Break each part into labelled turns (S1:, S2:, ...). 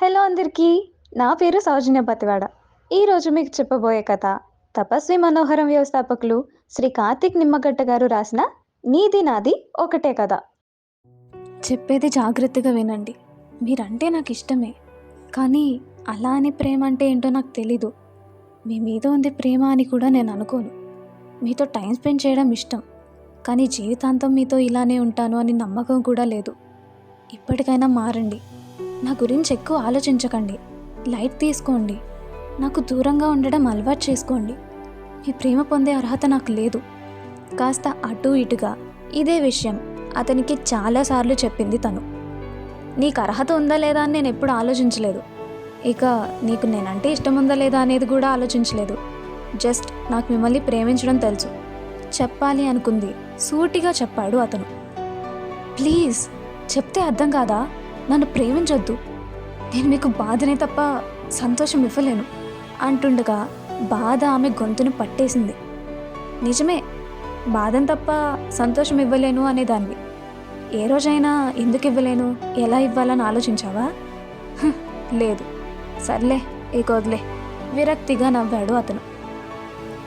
S1: Hello అందరికీ. నా పేరు సౌజన్య పతివాడ. ఈరోజు మీకు చెప్పబోయే కథ తపస్వి మనోహరం వ్యవస్థాపకులు శ్రీ కార్తీక్ నిమ్మగడ్డ గారు రాసిన నీది నాది ఒకటే కథ.
S2: చెప్పేది జాగ్రత్తగా వినండి. మీరంటే నాకు ఇష్టమే, కానీ అలా అని ప్రేమ అంటే ఏంటో నాకు తెలీదు. మీ మీద ఉంది ప్రేమ అని కూడా నేను అనుకోను. మీతో టైం స్పెండ్ చేయడం ఇష్టం, కానీ జీవితాంతం మీతో ఇలానే ఉంటాను అని నమ్మకం కూడా లేదు. ఇప్పటికైనా మారండి. నా గురించి ఎక్కువ ఆలోచించకండి. లైట్ తీసుకోండి. నాకు దూరంగా ఉండడం అలవాటు చేసుకోండి. మీ ప్రేమ పొందే అర్హత నాకు లేదు. కాస్త అటు ఇటుగా ఇదే విషయం అతనికి చాలాసార్లు చెప్పింది తను. నీకు అర్హత ఉందా లేదా అని నేను ఎప్పుడు ఆలోచించలేదు. ఇక నీకు నేనంటే ఇష్టం ఉందా లేదా అనేది కూడా ఆలోచించలేదు. జస్ట్ నాకు మిమ్మల్ని ప్రేమించడం తెలుసు. చెప్పాలి అనుకుంది సూటిగా చెప్పాడు అతను. ప్లీజ్ చెప్తే అర్థం కాదా? నన్ను ప్రేమించొద్దు. నేను మీకు బాధనే తప్ప సంతోషం ఇవ్వలేను అంటుండగా బాధ ఆమె గొంతును పట్టేసింది. నిజమే, బాధను తప్ప సంతోషం ఇవ్వలేను అనేదాన్ని. ఏ రోజైనా ఎందుకు ఇవ్వలేను, ఎలా ఇవ్వాలని ఆలోచించావా? లేదు. సర్లే, ఇక వదిలే. విరక్తిగా నవ్వాడు అతను.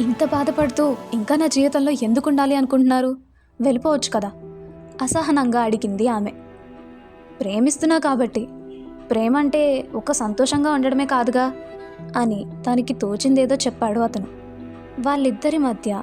S2: ఇంత బాధపడుతూ ఇంకా నా జీవితంలో ఎందుకు ఉండాలి అనుకుంటున్నారు? వెళ్ళిపోవచ్చు కదా, అసహనంగా అడిగింది ఆమె. ప్రేమిస్తున్నా కాబట్టి. ప్రేమ అంటే ఒక సంతోషంగా ఉండడమే కాదుగా అని తనకి తోచిందేదో చెప్పాడు అతను. వాళ్ళిద్దరి మధ్య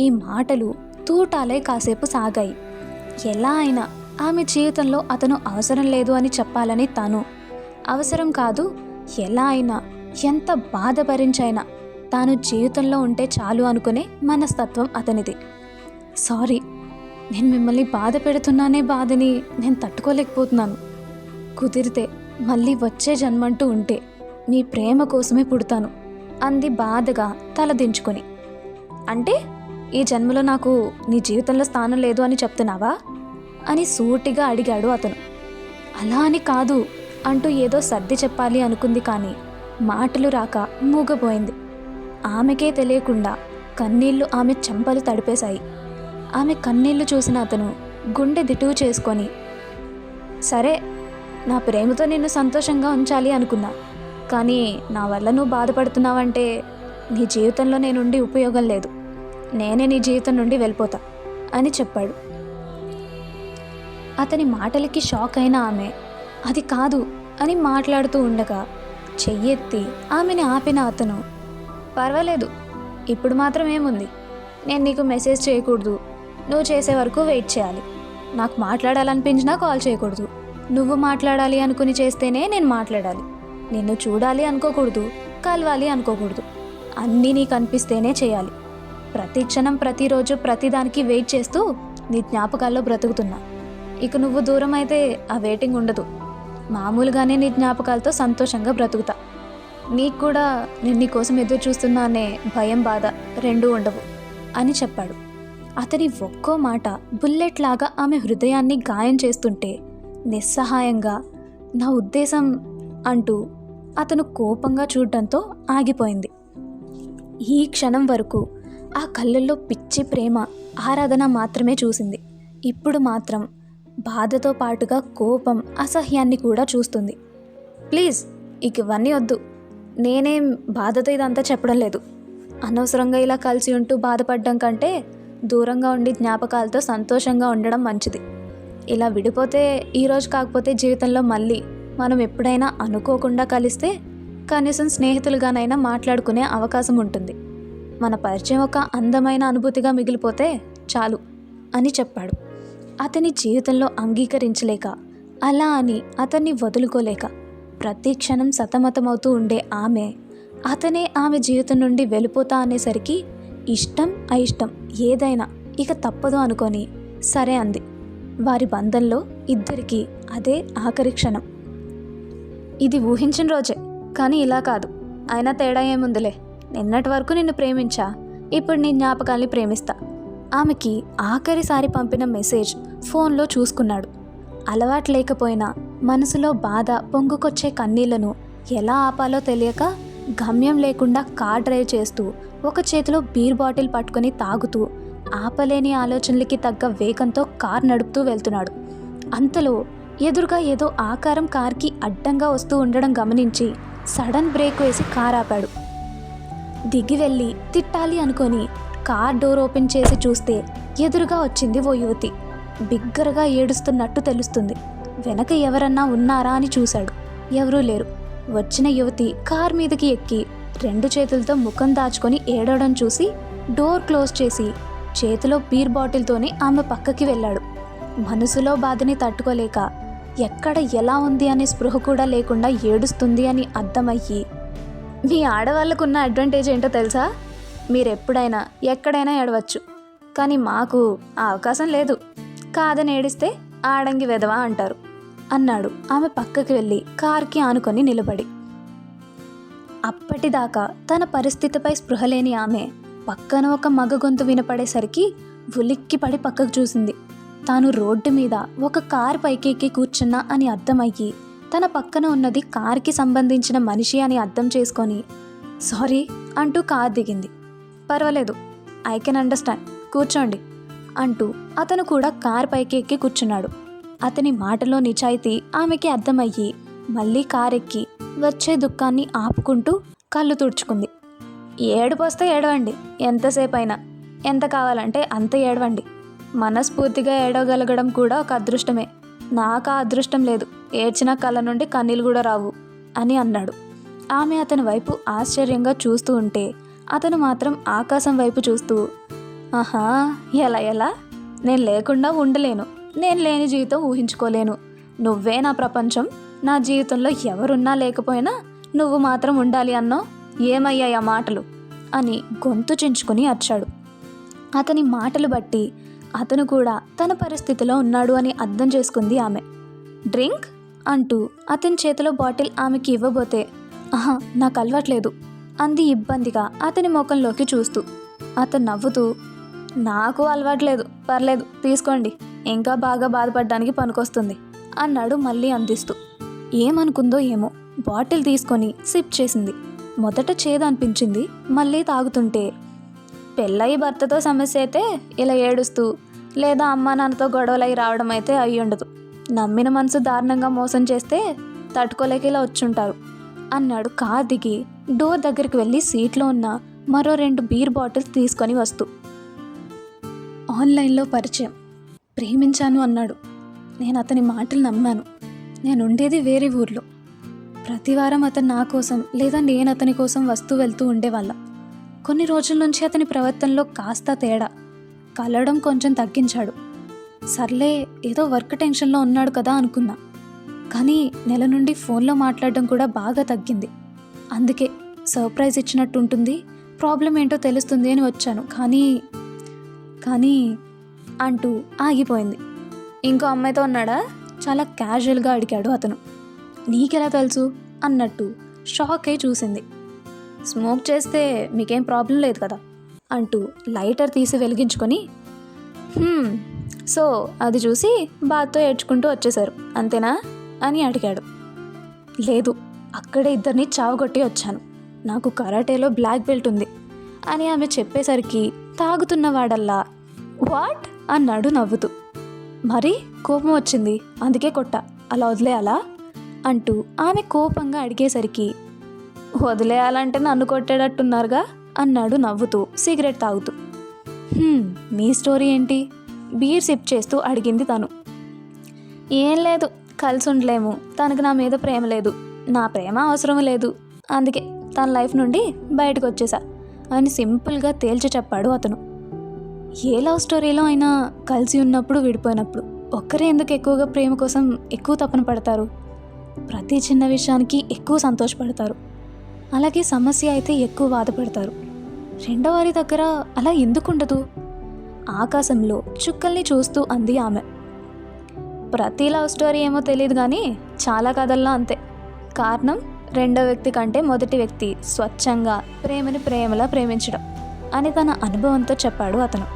S2: ఈ మాటలు తూటాలై కాసేపు సాగాయి. ఎలా అయినా ఆమె జీవితంలో అతను అవసరం లేదు అని చెప్పాలని తాను, అవసరం కాదు, ఎలా అయినా ఎంత బాధ భరించైనా తాను జీవితంలో ఉంటే చాలు అనుకునే మనస్తత్వం అతనిది. సారీ, నేను మిమ్మల్ని బాధ పెడుతున్నానే బాధని నేను తట్టుకోలేకపోతున్నాను. కుదిరితే మళ్ళీ వచ్చే జన్మంటూ ఉంటే మీ ప్రేమ కోసమే పుడతాను అంది బాధగా తలదించుకొని. అంటే ఈ జన్మలో నాకు నీ జీవితంలో స్థానం లేదు అని చెప్తున్నావా అని సూటిగా అడిగాడు అతను. అలా అని కాదు అంటూ ఏదో సర్ది చెప్పాలి అనుకుంది, కానీ మాటలు రాక మూగపోయింది. ఆమెకే తెలియకుండా కన్నీళ్లు ఆమె చెంపలు తడిపేశాయి. ఆమె కన్నీళ్లు చూసిన అతను గుండె దిటువు చేసుకొని, సరే, నా ప్రేమతో నిన్ను సంతోషంగా ఉంచాలి అనుకున్నా, కానీ నా వల్ల నువ్వు బాధపడుతున్నావంటే నీ జీవితంలో నేనుండి ఉపయోగం లేదు. నేనే నీ జీవితం నుండి వెళ్ళిపోతా అని చెప్పాడు. అతని మాటలకి షాక్ అయిన ఆమె అది కాదు అని మాట్లాడుతూ ఉండగా చెయ్యెత్తి ఆమెని ఆపిన అతను, పర్వాలేదు, ఇప్పుడు మాత్రం ఏముంది, నేను నీకు మెసేజ్ చేయకూడదు, నువ్వు చేసే వరకు వెయిట్ చేయాలి. నాకు మాట్లాడాలనిపించినా కాల్ చేయకూడదు. నువ్వు మాట్లాడాలి అనుకుని చేస్తేనే నేను మాట్లాడాలి. నిన్ను చూడాలి అనుకోకూడదు, కలవాలి అనుకోకూడదు. అన్నీ నీకు అనిపిస్తేనే చేయాలి. ప్రతి క్షణం, ప్రతిరోజు, ప్రతిదానికి వెయిట్ చేస్తూ నీ జ్ఞాపకాల్లో బ్రతుకుతున్నా. ఇక నువ్వు దూరం అయితే ఆ వెయిటింగ్ ఉండదు. మామూలుగానే నీ జ్ఞాపకాలతో సంతోషంగా బ్రతుకుతా. నీకు కూడా నేను నీ కోసం ఎదురు చూస్తున్నా అనే భయం, బాధ రెండూ ఉండవు అని చెప్పాడు. అతని ఒక్కో మాట బుల్లెట్ లాగా ఆమె హృదయాన్ని గాయం చేస్తుంటే నిస్సహాయంగా, నా ఉద్దేశం అంటూ అతను కోపంగా చూడటంతో ఆగిపోయింది. ఈ క్షణం వరకు ఆ కళ్ళల్లో పిచ్చి ప్రేమ, ఆరాధన మాత్రమే చూసింది. ఇప్పుడు మాత్రం బాధతో పాటుగా కోపం, అసహ్యాన్ని కూడా చూస్తుంది. ప్లీజ్, ఇక ఇవన్నీ వద్దు. నేనేం బాధతో ఇదంతా చెప్పడం లేదు. అనవసరంగా ఇలా కలిసి ఉంటూ బాధపడడం కంటే దూరంగా ఉండి జ్ఞాపకాలతో సంతోషంగా ఉండడం మంచిది. ఇలా విడిపోతే ఈరోజు కాకపోతే జీవితంలో మళ్ళీ మనం ఎప్పుడైనా అనుకోకుండా కలిస్తే కనీసం స్నేహితులుగానైనా మాట్లాడుకునే అవకాశం ఉంటుంది. మన పరిచయం ఒక అందమైన అనుభూతిగా మిగిలిపోతే చాలు అని చెప్పాడు. అతని జీవితంలో అంగీకరించలేక, అలా అని అతన్ని వదులుకోలేక ప్రతి క్షణం సతమతమవుతూ ఉండే ఆమె, అతనే ఆమె జీవితం నుండి వెళ్ళిపోతా అనేసరికి ఇష్టం అయిష్టం ఏదైనా ఇక తప్పదు అనుకొని సరే అంది. వారి బంధంలో ఇద్దరికీ అదే ఆఖరి క్షణం. ఇది ఊహించిన రోజే, కానీ ఇలా కాదు. అయినా తేడా ఏముందిలే. నిన్నటి వరకు నిన్ను ప్రేమించా, ఇప్పుడు నీ జ్ఞాపకాల్ని ప్రేమిస్తా. ఆమెకి ఆఖరిసారి పంపిన మెసేజ్ ఫోన్లో చూసుకున్నాడు. అలవాటు లేకపోయినా మనసులో బాధ, పొంగుకొచ్చే కన్నీళ్లను ఎలా ఆపాలో తెలియక గమ్యం లేకుండా కార్ డ్రైవ్ చేస్తూ, ఒక చేతిలో బీర్ బాటిల్ పట్టుకొని తాగుతూ, ఆపలేని ఆలోచనలకి తగ్గ వేగంతో కార్ నడుపుతూ వెళ్తున్నాడు. అంతలో ఎదురుగా ఏదో ఆకారం కార్కి అడ్డంగా వస్తూ ఉండడం గమనించి సడన్ బ్రేక్ వేసి కార్ ఆపాడు. దిగి వెళ్ళి తిట్టాలి అనుకొని కార్ డోర్ ఓపెన్ చేసి చూస్తే ఎదురుగా వచ్చింది ఓ యువతి. బిగ్గరగా ఏడుస్తున్నట్టు తెలుస్తుంది. వెనక ఎవరన్నా ఉన్నారా అని చూశాడు. ఎవరూ లేరు. వచ్చిన యువతి కార్ మీదకి ఎక్కి 2 చేతులతో ముఖం దాచుకొని ఏడవడం చూసి డోర్ క్లోజ్ చేసి చేతిలో బీర్ బాటిల్తోనే ఆమె పక్కకి వెళ్ళాడు. మనసులో బాధని తట్టుకోలేక ఎక్కడ ఎలా ఉంది అనే స్పృహ కూడా లేకుండా ఏడుస్తుంది అని అర్థమయ్యి, మీ ఆడవాళ్ళకున్న అడ్వాంటేజ్ ఏంటో తెలుసా? మీరెప్పుడైనా ఎక్కడైనా ఏడవచ్చు, కానీ మాకు ఆ అవకాశం లేదు. కాదని ఏడిస్తే ఆడంగి వెధవా అంటారు అన్నాడు ఆమె పక్కకి వెళ్ళి కార్కి ఆనుకొని నిలబడి. అప్పటిదాకా తన పరిస్థితిపై స్పృహ లేని ఆమె పక్కన ఒక మగ గొంతు వినపడేసరికి ఉలిక్కిపడి పక్కకు చూసింది. తాను రోడ్డు మీద ఒక కారు పైకెక్కి కూర్చున్నా అని అర్థమయ్యి తన పక్కన ఉన్నది కార్కి సంబంధించిన మనిషి అని అర్థం చేసుకొని సారీ అంటూ కార్ దిగింది. పర్వాలేదు, ఐ కెన్ అండర్స్టాండ్, కూర్చోండి అంటూ అతను కూడా కార్ పైకి ఎక్కి కూర్చున్నాడు. అతని మాటలో నిజాయితీ ఆమెకి అర్థమయ్యి మళ్ళీ కారెక్కి వచ్చే దుఃఖాన్ని ఆపుకుంటూ కళ్ళు తుడుచుకుంది. ఏడుపొస్తే ఏడవండి, ఎంతసేపు అయినా, ఎంత కావాలంటే అంత ఏడవండి. మనస్ఫూర్తిగా ఏడవగలగడం కూడా ఒక అదృష్టమే. నాకు ఆ అదృష్టం లేదు, ఏడ్చిన కళ్ళ నుండి కన్నీళ్ళు కూడా రావు అని అన్నాడు. ఆమె అతని వైపు ఆశ్చర్యంగా చూస్తూ ఉంటే అతను మాత్రం ఆకాశం వైపు చూస్తూ, ఆహా, ఎలా నేను లేకుండా ఉండలేను, నేను లేని జీవితం ఊహించుకోలేను, నువ్వే నా ప్రపంచం, నా జీవితంలో ఎవరున్నా లేకపోయినా నువ్వు మాత్రం ఉండాలి అన్నో, ఏమయ్యాయి ఆ మాటలు అని గొంతు చించుకుని అరిచాడు. అతని మాటలు బట్టి అతను కూడా తన పరిస్థితిలో ఉన్నాడు అని అర్థం చేసుకుంది ఆమె. డ్రింక్ అంటూ అతని చేతిలో బాటిల్ ఆమెకి ఇవ్వబోతే, ఆహా, నాకు అలవాట్లేదు అంది ఇబ్బందిగా అతని ముఖంలోకి చూస్తూ. అతను నవ్వుతూ, నాకు అలవాట్లేదు, పర్లేదు తీసుకోండి, ఇంకా బాగా బాధపడడానికి పనికొస్తుంది అన్నాడు మళ్ళీ అందిస్తూ. ఏమనుకుందో ఏమో బాటిల్ తీసుకొని సిప్ చేసింది. మొదట చేదనిపించింది, మళ్ళీ తాగుతుంటే పెళ్ళయి భర్తతో సమస్య అయితే ఇలా ఏడుస్తూ లేదా అమ్మా నాన్నతో గొడవలై రావడం అయితే అయి ఉండదు. నమ్మిన మనసు దారుణంగా మోసం చేస్తే తట్టుకోలేక ఇలా వచ్చుంటారు అన్నాడు కార్ దిగి డోర్ దగ్గరికి వెళ్ళి సీట్లో ఉన్న మరో 2 బీర్ బాటిల్స్ తీసుకొని వస్తూ. ఆన్లైన్లో పరిచయం, ప్రేమించాను అన్నాడు. నేను అతని మాటలు నమ్మాను. నేను ఉండేది వేరే ఊర్లో. ప్రతివారం అతను నా కోసం లేదా నేను అతని కోసం వస్తూ వెళ్తూ ఉండేవాళ్ళం. కొన్ని రోజుల నుంచి అతని ప్రవర్తనలో కాస్త తేడా, కలవడం కొంచెం తగ్గించాడు. సర్లే, ఏదో వర్క్ టెన్షన్లో ఉన్నాడు కదా అనుకున్నా. కానీ నెల నుండి ఫోన్లో మాట్లాడడం కూడా బాగా తగ్గింది. అందుకే సర్ప్రైజ్ ఇచ్చినట్టు ఉంటుంది, ప్రాబ్లం ఏంటో తెలుస్తుంది అని వచ్చాను. కానీ అంటూ ఆగిపోయింది. ఇంకో అమ్మాయితో ఉన్నాడా? చాలా క్యాజువల్గా అడిగాడు అతను. నీకెలా తెలుసు అన్నట్టు షాక్ అయి చూసింది. స్మోక్ చేస్తే మీకేం ప్రాబ్లం లేదు కదా అంటూ లైటర్ తీసి వెలిగించుకొని, సో అది చూసి బాధతో ఏడ్చుకుంటూ వచ్చేశారు అంతేనా అని అడిగాడు. లేదు, అక్కడే ఇద్దరిని చావగొట్టి వచ్చాను. నాకు కరాటేలో బ్లాక్ బెల్ట్ ఉంది అని ఆమె చెప్పేసరికి తాగుతున్నవాడల్లా వాట్ అన్నాడు నవ్వుతూ. మరి కోపం వచ్చింది, అందుకే కొట్టా, అలా వదిలేయాలా అంటూ ఆమె కోపంగా అడిగేసరికి వదిలేయాలంటే నన్ను కొట్టేటట్టున్నారుగా అన్నాడు నవ్వుతూ సిగరెట్ తాగుతూ. మీ స్టోరీ ఏంటి? బీర్ సిప్ చేస్తూ అడిగింది తను. ఏం లేదు, కలిసి ఉండలేము, తనకు నా మీద ప్రేమ లేదు, నా ప్రేమ అవసరం లేదు, అందుకే తన లైఫ్ నుండి బయటకు వచ్చేసా అని సింపుల్గా తేల్చి చెప్పాడు అతను. ఏ లవ్ స్టోరీలో అయినా కలిసి ఉన్నప్పుడు విడిపోయినప్పుడు ఒక్కరే ఎందుకు ఎక్కువగా ప్రేమ కోసం ఎక్కువ తపన పడతారు? ప్రతి చిన్న విషయానికి ఎక్కువ సంతోషపడతారు. అలాగే సమస్య అయితే ఎక్కువ బాధపడతారు. రెండో వారి దగ్గర అలా ఎందుకు ఉండదు? ఆకాశంలో చుక్కల్ని చూస్తూ అంది ఆమె. ప్రతి లవ్ స్టోరీ ఏమో తెలియదు కానీ చాలా కథల్లో అంతే. కారణం రెండో వ్యక్తి కంటే మొదటి వ్యక్తి స్వచ్ఛంగా ప్రేమని ప్రేమలా ప్రేమించడం అని తన అనుభవంతో చెప్పాడు అతను.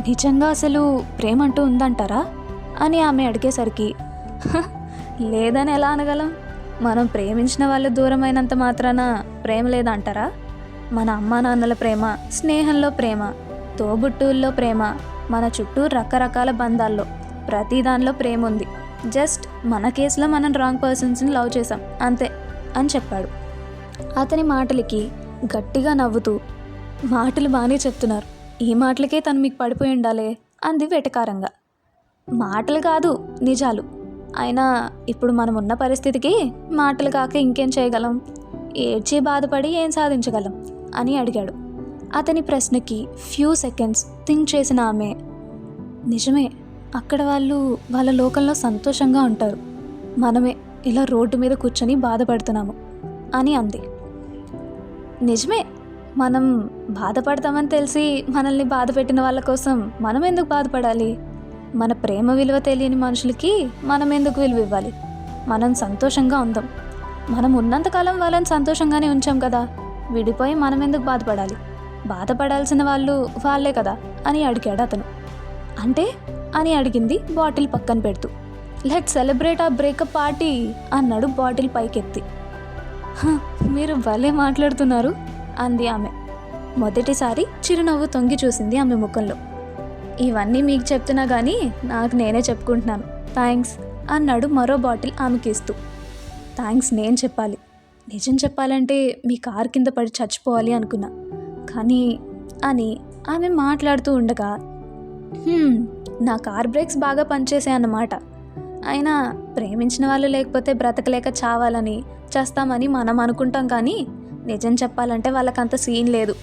S2: నిజంగా అసలు ప్రేమ అంటూ ఉందంటారా అని ఆమె అడిగేసరికి, లేదని ఎలా అనగలం? మనం ప్రేమించిన వాళ్ళు దూరమైనంత మాత్రాన ప్రేమ లేదంటారా? మన అమ్మా నాన్నల ప్రేమ, స్నేహంలో ప్రేమ, తోబుట్టువుల్లో ప్రేమ, మన చుట్టూ రకరకాల బంధాల్లో ప్రతి దానిలో ప్రేమ ఉంది. జస్ట్ మన కేసులో మనం రాంగ్ పర్సన్స్ని లవ్ చేసాం అంతే అని చెప్పాడు. అతని మాటలకి గట్టిగా నవ్వుతూ, మాటలు బాగానే చెప్తున్నారు, ఈ మాటలకే తను మీకు పడిపోయి ఉండాలే అంది వెటకారంగా. మాటలు కాదు నిజాలు. అయినా ఇప్పుడు మనం ఉన్న పరిస్థితికి మాటలు కాక ఇంకేం చేయగలం, ఏడ్చి బాధపడి ఏం సాధించగలం అని అడిగాడు. అతని ప్రశ్నకి ఫ్యూ సెకండ్స్ థింక్ చేసిన ఆమె, నిజమే, అక్కడ వాళ్ళు వాళ్ళ లోకంలో సంతోషంగా ఉంటారు, మనమే ఇలా రోడ్డు మీద కూర్చొని బాధపడుతున్నాము అని అంది. నిజమే, మనం బాధపడతామని తెలిసి మనల్ని బాధ పెట్టిన వాళ్ళ కోసం మనం ఎందుకు బాధపడాలి? మన ప్రేమ విలువ తెలియని మనుషులకి మనం ఎందుకు విలువ ఇవ్వాలి? మనం సంతోషంగా ఉందాం. మనం ఉన్నంతకాలం వాళ్ళని సంతోషంగానే ఉంచాం కదా, విడిపోయి మనం ఎందుకు బాధపడాలి? బాధపడాల్సిన వాళ్ళు వాళ్ళే కదా అని అడిగాడు అతను. అంటే అని అడిగింది బాటిల్ పక్కన పెడుతూ. లెట్ సెలబ్రేట్ ఆ బ్రేకప్ పార్టీ అన్నాడు బాటిల్ పైకెత్తి. మీరు భలే మాట్లాడుతున్నారు అంది ఆమె. మొదటిసారి చిరునవ్వు తొంగి చూసింది ఆమె ముఖంలో. ఇవన్నీ మీకు చెప్తున్నా కానీ నాకు నేనే చెప్పుకుంటున్నాను, థ్యాంక్స్ అన్నాడు మరో బాటిల్ ఆమెకి ఇస్తూ. థ్యాంక్స్ నేను చెప్పాలి. నిజం చెప్పాలంటే మీ కారు కింద పడి చచ్చిపోవాలి అనుకున్నా, కానీ అని ఆమె మాట్లాడుతూ ఉండగా, నా కార్ బ్రేక్స్ బాగా పనిచేసాయి అన్నమాట. అయినా ప్రేమించిన వాళ్ళు లేకపోతే బ్రతకలేక చావాలని చేస్తామని మనం అనుకుంటాం, కానీ నిజం చెప్పాలంటే వాళ్ళకంత సీన్ లేదు.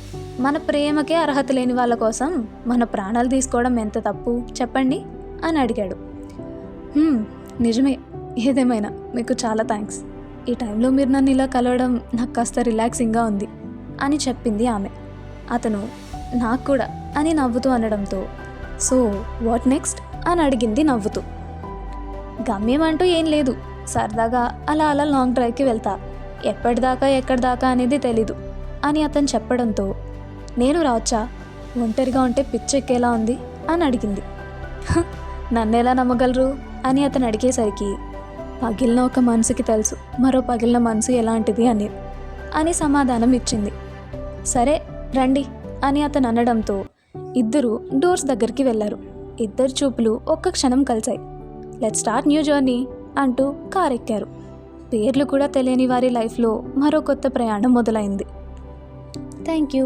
S2: మన ప్రేమకే అర్హత లేని వాళ్ళ కోసం మన ప్రాణాలు తీసుకోవడం ఎంత తప్పు చెప్పండి అని అడిగాడు. నిజమే, ఏదేమైనా మీకు చాలా థ్యాంక్స్. ఈ టైంలో మీరు నన్ను ఇలా కలవడం నాకు కాస్త రిలాక్సింగ్గా ఉంది అని చెప్పింది ఆమె. అతను నాకు కూడా అని నవ్వుతూ అనడంతో, సో వాట్ నెక్స్ట్ అని అడిగింది నవ్వుతూ. గమ్యం అంటూ ఏం లేదు, సరదాగా అలా అలా లాంగ్ డ్రైవ్కి వెళ్తా, ఎప్పటిదాకా ఎక్కడిదాకా అనేది తెలీదు అని అతను చెప్పడంతో, నేను రావచ్చా, ఒంటరిగా ఉంటే పిచ్చెక్కేలా ఉంది అని అడిగింది. నన్నెలా నమ్మగలరు అని అతను అడిగేసరికి, పగిలిన ఒక మనసుకి తెలుసు మరో పగిలిన మనసు ఎలాంటిది అని సమాధానం ఇచ్చింది. సరే రండి అని అతను అనడంతో ఇద్దరు డోర్స్ దగ్గరికి వెళ్ళారు. ఇద్దరు చూపులు ఒక్క క్షణం కలిశాయి. లెట్స్ స్టార్ట్ న్యూ జర్నీ అంటూ కార్ ఎక్కారు. పేర్లు కూడా తెలియని వారి లైఫ్లో మరో కొత్త ప్రయాణం మొదలైంది. Thank you.